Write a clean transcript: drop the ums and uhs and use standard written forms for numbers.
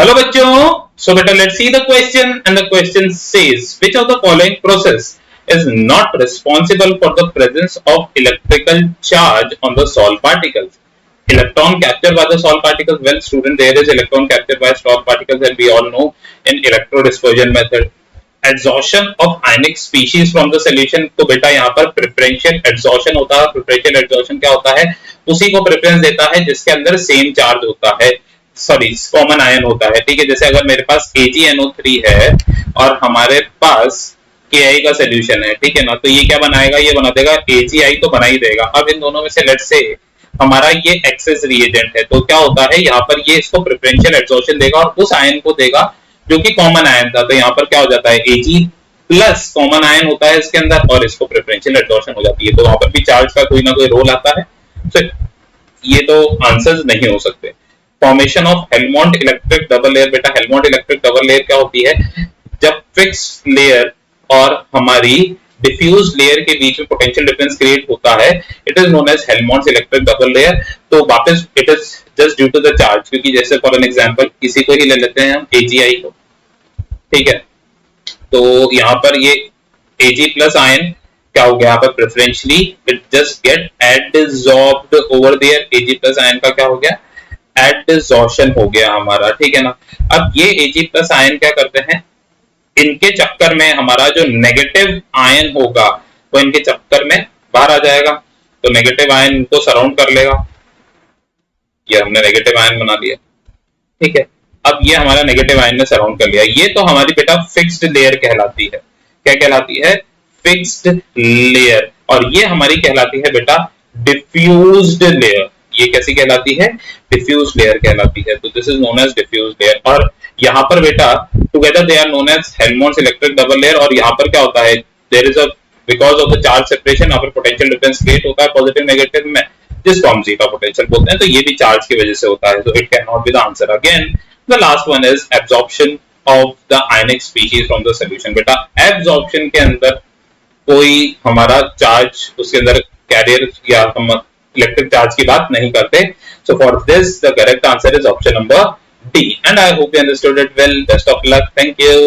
Hello बच्चों, so beta let's see the question, and the question says which of the following process is not responsible for the presence of electrical charge on the solid particles. Electron captured by the solid particles. Well student, there is electron captured by solid particles and we all know in electrodispersion method. Adsorption of ionic species from the solution. तो बेटा यहाँ पर preferential adsorption होता है. Preferential adsorption क्या होता है? उसी को प्रेफरेंस देता है जिसके अंदर सेम चार्ज होता है, सॉरी कॉमन आयन होता है. ठीक है, जैसे अगर मेरे पास AgNO3 है और हमारे पास KI का सोल्यूशन है, ठीक है ना, तो ये क्या बनाएगा? ये बना देगा AgI, तो बना ही देगा. अब इन दोनों में से लेट्स से हमारा ये एक्सेस रिएजेंट है, तो क्या होता है यहाँ पर ये इसको प्रेफरेंशियल एडसॉर्प्शन देगा और उस आयन को देगा जो कि कॉमन आयन था. तो यहाँ पर क्या हो जाता है? Ag प्लस कॉमन आयन होता है इसके अंदर और इसको प्रेफरेंशियल एडसॉर्प्शन हो जाती है. तो वहां पर भी चार्ज का कोई ना कोई रोल आता है. तो ये तो आंसर्स नहीं हो सकते. Formation of Helmholtz electric double layer. बेटा हेल्मोंट इलेक्ट्रिक डबल लेयर क्या होती है? जब फिक्स लेयर और हमारी डिफ्यूज लेयर के बीच में पोटेंशियल डिफरेंस क्रिएट होता है, it is known as Helmholtz electric double layer. तो वापस it is just due to the charge, क्योंकि जैसे फॉर एन एग्जांपल किसी को ही ले लेते हैं हम AgI को, ठीक है, तो यहाँ पर ये Ag प्लस आयन क्या हो गया? यहाँ पर preferentially it just get adsorbed over there. Ag plus ion का क्या हो गया? एडसॉर्प्शन हो गया हमारा, ठीक है ना. अब ये Ag प्लस आयन क्या करते हैं? इनके चक्कर में हमारा जो नेगेटिव आयन होगा वो इनके चक्कर में बाहर आ जाएगा. तो नेगेटिव आयन इनको सराउंड कर लेगा. ये हमने नेगेटिव आयन बना लिया, ठीक है. अब ये हमारा नेगेटिव आयन ने सराउंड कर लिया. ये तो हमारी बेटा फिक्स्ड लेयर कहलाती है. क्या कहलाती है? Fixed layer. और ये हमारी कहलाती है बेटा डिफ्यूज्ड लेयर. ये कैसी कहलाती है? डिफ्यूज लेयर कहलाती है. तो this is known as diffuse layer. और यहाँ पर बेटा together they are known as Helmholtz's electric double layer. और यहाँ पर क्या होता है? There is a because of the charge separation यहाँ पर पोटेंशियल डिफरेंस क्रिएट होता है पॉजिटिव नेगेटिव में, जिसको हम जीटा पोटेंशियल बोलते हैं. तो ये भी चार्ज की वजह से होता है. तो it can not be the answer. Again the last one is absorption of the ionic species from the solution. बेटा एब्जॉर्प्शन के अंदर कोई हमारा चार्ज उसके अंदर कैरियर या हम इलेक्ट्रिक चार्ज की बात नहीं करते. So for this the correct answer is option number D. And I hope you understood it well. Best of luck. Thank you.